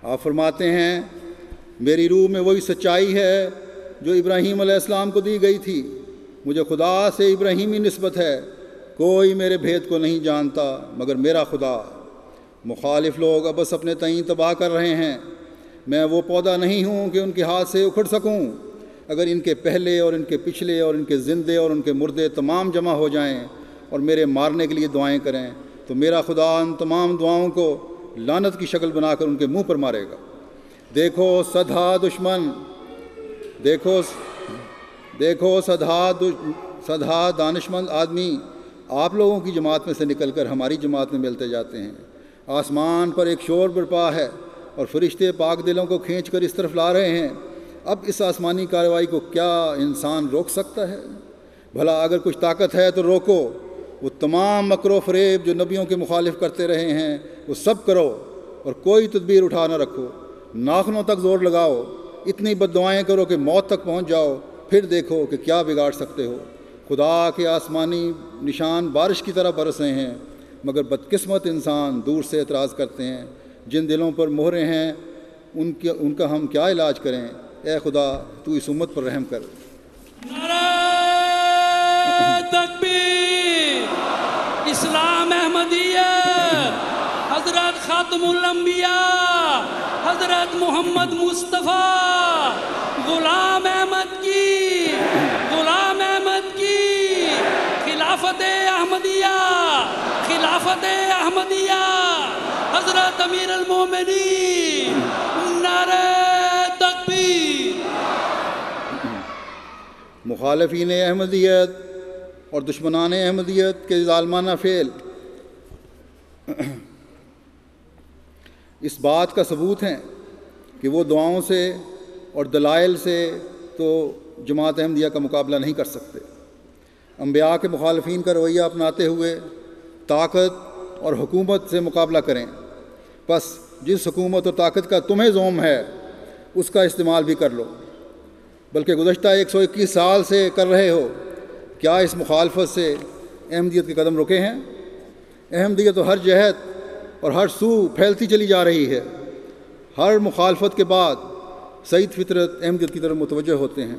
آپ فرماتے ہیں میری روح میں وہی سچائی ہے جو ابراہیم علیہ السلام کو دی گئی تھی، مجھے خدا سے ابراہیمی نسبت ہے، کوئی میرے بھید کو نہیں جانتا مگر میرا خدا۔ مخالف لوگ اب بس اپنے تئیں تباہ کر رہے ہیں، میں وہ پودا نہیں ہوں کہ ان کے ہاتھ سے اکھڑ سکوں۔ اگر ان کے پہلے اور ان کے پچھلے اور ان کے زندے اور ان کے مردے تمام جمع ہو جائیں اور میرے مارنے کے لیے دعائیں کریں تو میرا خدا ان تمام دعاؤں کو لعنت کی شکل بنا کر ان کے منہ پر مارے گا۔ دیکھو سدھا دانشمند آدمی آپ لوگوں کی جماعت میں سے نکل کر ہماری جماعت میں ملتے جاتے ہیں۔ آسمان پر ایک شور برپا ہے اور فرشتے پاک دلوں کو کھینچ کر اس طرف لا رہے ہیں۔ اب اس آسمانی کارروائی کو کیا انسان روک سکتا ہے؟ بھلا اگر کچھ طاقت ہے تو روکو۔ وہ تمام مکر و فریب جو نبیوں کے مخالف کرتے رہے ہیں وہ سب کرو اور کوئی تدبیر اٹھا نہ رکھو۔ ناخنوں تک زور لگاؤ، اتنی بد دعائیں کرو کہ موت تک پہنچ جاؤ، پھر دیکھو کہ کیا بگاڑ سکتے ہو۔ خدا کے آسمانی نشان بارش کی طرح برس رہے ہیں، مگر بدقسمت انسان دور سے اعتراض کرتے ہیں۔ جن دلوں پر مہرے ہیں ان کا ہم کیا علاج کریں؟ اے خدا تو اس امت پر رحم کر۔ نعرہ تکبیر! اسلام احمدیہ، حضرت خاتم الانبیاء حضرت محمد مصطفیٰ غلام احمد کی خلافت احمدیہ حضرت امیر المومنین، نعرہ تکبیر! مخالفین احمدیت اور دشمنان احمدیت کے ظالمانہ فعل اس بات کا ثبوت ہیں کہ وہ دعاؤں سے اور دلائل سے تو جماعت احمدیہ کا مقابلہ نہیں کر سکتے۔ انبیاء کے مخالفین کا رویہ اپناتے ہوئے طاقت اور حکومت سے مقابلہ کریں، پس جس حکومت اور طاقت کا تمہیں زوم ہے اس کا استعمال بھی کر لو، بلکہ گزشتہ 121 سال سے کر رہے ہو۔ کیا اس مخالفت سے احمدیت کے قدم رکے ہیں؟ احمدیت تو ہر جہت اور ہر سو پھیلتی چلی جا رہی ہے۔ ہر مخالفت کے بعد سعید فطرت احمدیت کی طرف متوجہ ہوتے ہیں۔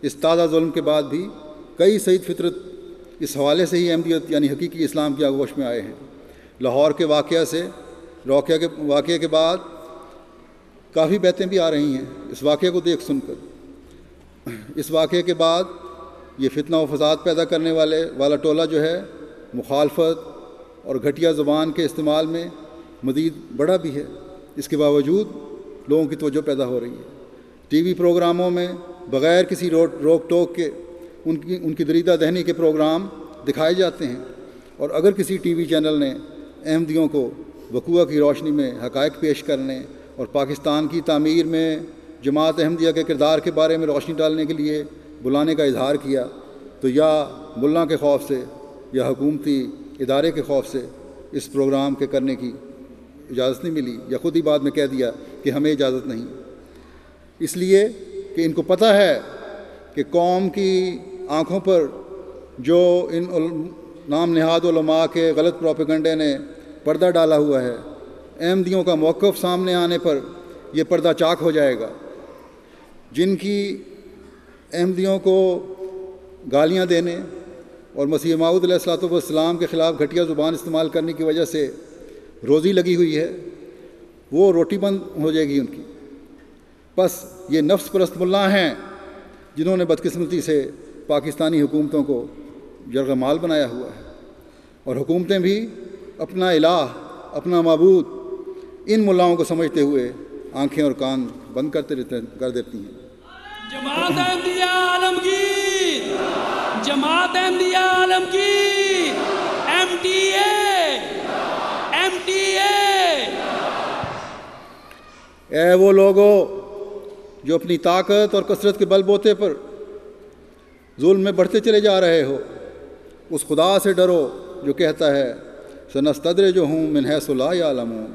اس تازہ ظلم کے بعد بھی کئی سعید فطرت اس حوالے سے ہی احمدیت یعنی حقیقی اسلام کی آغوش میں آئے ہیں۔ لاہور کے واقعے کے بعد کافی بیتیں بھی آ رہی ہیں اس واقعے کو دیکھ سن کر۔ اس واقعے کے بعد یہ فتنہ و فساد پیدا کرنے والا ٹولہ جو ہے مخالفت اور گھٹیا زبان کے استعمال میں مزید بڑا بھی ہے۔ اس کے باوجود لوگوں کی توجہ پیدا ہو رہی ہے۔ ٹی وی پروگراموں میں بغیر کسی روک ٹوک کے ان کی دریدہ دہنی کے پروگرام دکھائے جاتے ہیں، اور اگر کسی ٹی وی چینل نے احمدیوں کو وقوع کی روشنی میں حقائق پیش کرنے اور پاکستان کی تعمیر میں جماعت احمدیہ کے کردار کے بارے میں روشنی ڈالنے کے لیے بلانے کا اظہار کیا تو یا ملا کے خوف سے یا حکومتی ادارے کے خوف سے اس پروگرام کے کرنے کی اجازت نہیں ملی، یا خود ہی بعد میں کہہ دیا کہ ہمیں اجازت نہیں، اس لیے کہ ان کو پتہ ہے کہ قوم کی آنکھوں پر جو ان نام نہاد علماء کے غلط پروپیگنڈے نے پردہ ڈالا ہوا ہے، احمدیوں کا موقف سامنے آنے پر یہ پردہ چاک ہو جائے گا۔ جن کی احمدیوں کو گالیاں دینے اور مسیح موعود علیہ الصلوۃ والسلام کے خلاف گھٹیا زبان استعمال کرنے کی وجہ سے روزی لگی ہوئی ہے، وہ روٹی بند ہو جائے گی ان کی۔ بس یہ نفس پرست ملا ہیں جنہوں نے بدقسمتی سے پاکستانی حکومتوں کو یرغمال بنایا ہوا ہے، اور حکومتیں بھی اپنا الہ، اپنا معبود ان ملاؤں کو سمجھتے ہوئے آنکھیں اور کان بند کر دیتی ہیں۔ جماعت احمدیہ عالمگیر، جماعت احمدیہ عالمگیر، ایم ٹی اے۔ اے وہ لوگو جو اپنی طاقت اور کثرت کے بل بوتے پر ظلم میں بڑھتے چلے جا رہے ہو، اس خدا سے ڈرو جو کہتا ہے سنستدرجہم من حیث لا یعلمون،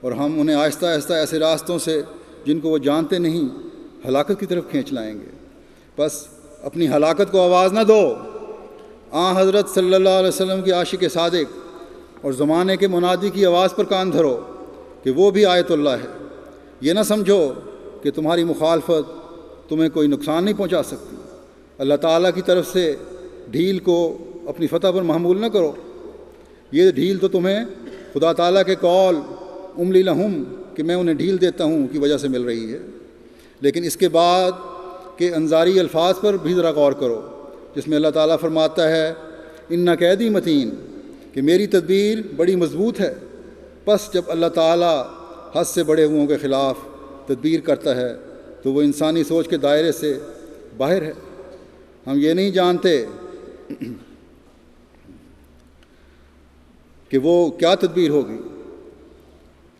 اور ہم انہیں آہستہ آہستہ ایسے راستوں سے جن کو وہ جانتے نہیں ہلاکت کی طرف کھینچ لائیں گے۔ بس اپنی ہلاکت کو آواز نہ دو۔ حضرت صلی اللہ علیہ وسلم کی عاشق صادق اور زمانے کے منادی کی آواز پر کان دھرو کہ وہ بھی آیت اللہ ہے، یہ نہ سمجھو کہ تمہاری مخالفت تمہیں کوئی نقصان نہیں پہنچا سکتی۔ اللہ تعالیٰ کی طرف سے ڈھیل کو اپنی فتح پر محمول نہ کرو۔ یہ ڈھیل تو تمہیں خدا تعالیٰ کے قول املی لہم کہ میں انہیں ڈھیل دیتا ہوں کی وجہ سے مل رہی ہے، لیکن اس کے بعد کے انظاری الفاظ پر بھی ذرا غور کرو، جس میں اللہ تعالیٰ فرماتا ہے ان قیدی متین، کہ میری تدبیر بڑی مضبوط ہے۔ پس جب اللہ تعالیٰ حد سے بڑے ہوئوں کے خلاف تدبیر کرتا ہے تو وہ انسانی سوچ کے دائرے سے باہر ہے۔ ہم یہ نہیں جانتے کہ وہ کیا تدبیر ہوگی،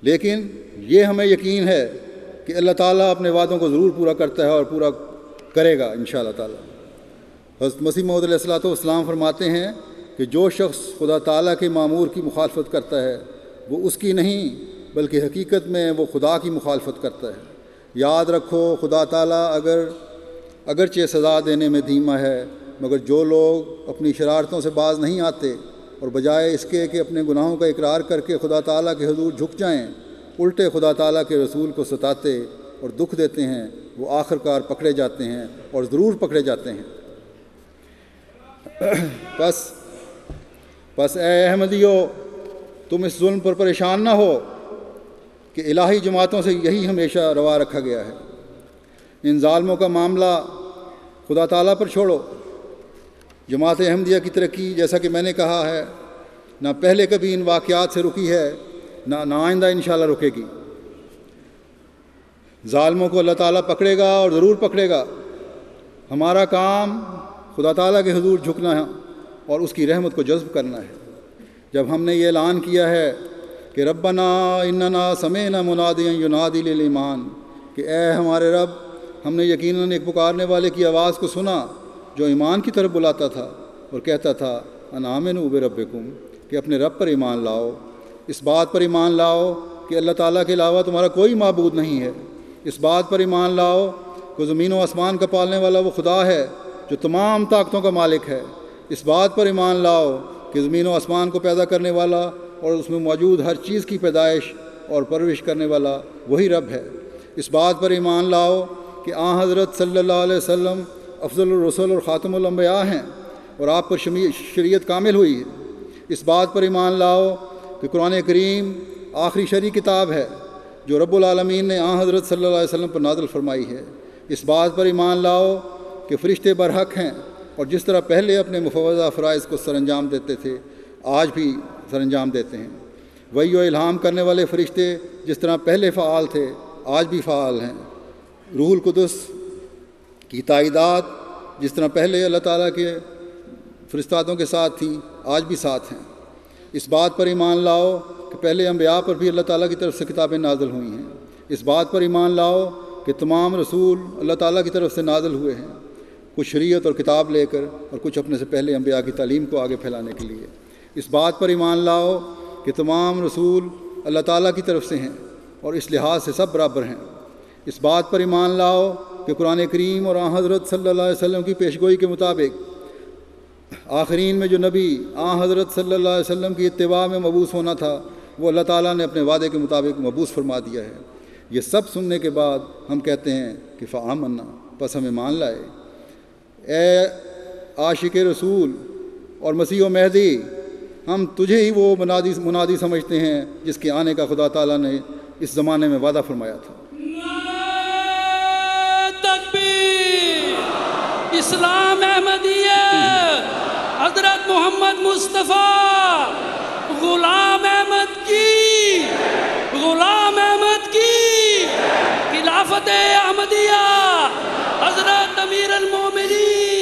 لیکن یہ ہمیں یقین ہے کہ اللہ تعالیٰ اپنے وعدوں کو ضرور پورا کرتا ہے اور پورا کرے گا انشاءاللہ تعالیٰ۔ حضرت مسیح موعود علیہ الصلوۃ والسلام فرماتے ہیں کہ جو شخص خدا تعالیٰ کے مامور کی مخالفت کرتا ہے وہ اس کی نہیں بلکہ حقیقت میں وہ خدا کی مخالفت کرتا ہے۔ یاد رکھو خدا تعالیٰ اگرچہ سزا دینے میں دھیما ہے، مگر جو لوگ اپنی شرارتوں سے باز نہیں آتے اور بجائے اس کے کہ اپنے گناہوں کا اقرار کر کے خدا تعالیٰ کے حضور جھک جائیں، الٹے خدا تعالیٰ کے رسول کو ستاتے اور دکھ دیتے ہیں، وہ آخر کار پکڑے جاتے ہیں اور ضرور پکڑے جاتے ہیں۔ بس اے احمدیو، تم اس ظلم پر پریشان نہ ہو کہ الہی جماعتوں سے یہی ہمیشہ روا رکھا گیا ہے۔ ان ظالموں کا معاملہ خدا تعالیٰ پر چھوڑو۔ جماعت احمدیہ کی ترقی جیسا کہ میں نے کہا ہے نہ پہلے کبھی ان واقعات سے رکی ہے نہ آئندہ انشاءاللہ رکے گی۔ ظالموں کو اللہ تعالیٰ پکڑے گا اور ضرور پکڑے گا۔ ہمارا کام خدا تعالیٰ کے حضور جھکنا ہے اور اس کی رحمت کو جذب کرنا ہے۔ جب ہم نے یہ اعلان کیا ہے کہ ربنا اننا سمعنا منادیا ینادی للایمان، کہ اے ہمارے رب، ہم نے یقیناً ایک پکارنے والے کی آواز کو سنا جو ایمان کی طرف بلاتا تھا اور کہتا تھا ان آمنوا بربکم، کہ اپنے رب پر ایمان لاؤ، اس بات پر ایمان لاؤ کہ اللہ تعالیٰ کے علاوہ تمہارا کوئی معبود نہیں ہے، اس بات پر ایمان لاؤ کہ زمین و آسمان کا پالنے والا وہ خدا ہے جو تمام طاقتوں کا مالک ہے، اس بات پر ایمان لاؤ کہ زمین و آسمان کو پیدا کرنے والا اور اس میں موجود ہر چیز کی پیدائش اور پرورش کرنے والا وہی رب ہے، اس بات پر ایمان لاؤ کہ آن حضرت صلی اللہ علیہ وسلم افضل الرسل اور خاتم الانبیاء ہیں اور آپ پر شریعت کامل ہوئی ہے، اس بات پر ایمان لاؤ کہ قرآن کریم آخری شرعی کتاب ہے جو رب العالمین نے آن حضرت صلی اللہ علیہ وسلم پر نازل فرمائی ہے، اس بات پر ایمان لاؤ کہ فرشتے برحق ہیں اور جس طرح پہلے اپنے مفوضہ فرائض کو سر انجام دیتے تھے آج بھی سر انجام دیتے ہیں، وحی و الہام کرنے والے فرشتے جس طرح پہلے فعال تھے آج بھی فعال ہیں، روح القدس کی تائیدات جس طرح پہلے اللہ تعالیٰ کے فرستادوں کے ساتھ تھیں آج بھی ساتھ ہیں، اس بات پر ایمان لاؤ کہ پہلے انبیاء پر بھی اللہ تعالیٰ کی طرف سے کتابیں نازل ہوئی ہیں، اس بات پر ایمان لاؤ کہ تمام رسول اللہ تعالیٰ کی طرف سے نازل ہوئے ہیں، کچھ شریعت اور کتاب لے کر اور کچھ اپنے سے پہلے انبیاء کی تعلیم کو آگے پھیلانے کے لیے، اس بات پر ایمان لاؤ کہ تمام رسول اللہ تعالیٰ کی طرف سے ہیں اور اس لحاظ سے سب برابر ہیں، اس بات پر ایمان لاؤ کہ قرآن کریم اور آن حضرت صلی اللہ علیہ وسلم کی پیشگوئی کے مطابق آخرین میں جو نبی آن حضرت صلی اللہ علیہ وسلم کی اتباع میں مبعوث ہونا تھا وہ اللہ تعالیٰ نے اپنے وعدے کے مطابق مبعوث فرما دیا ہے۔ یہ سب سننے کے بعد ہم کہتے ہیں کہ فآمنا، پس ہم ایمان لائے۔ اے عاشق رسول اور مسیح و مہدی، ہم تجھے ہی وہ منادی سمجھتے ہیں جس کے آنے کا خدا تعالیٰ نے اس زمانے میں وعدہ فرمایا تھا۔ اسلام احمدیہ حضرت محمد مصطفیٰ غلام احمد کی خلافت احمدیہ حضرت امیر المومنین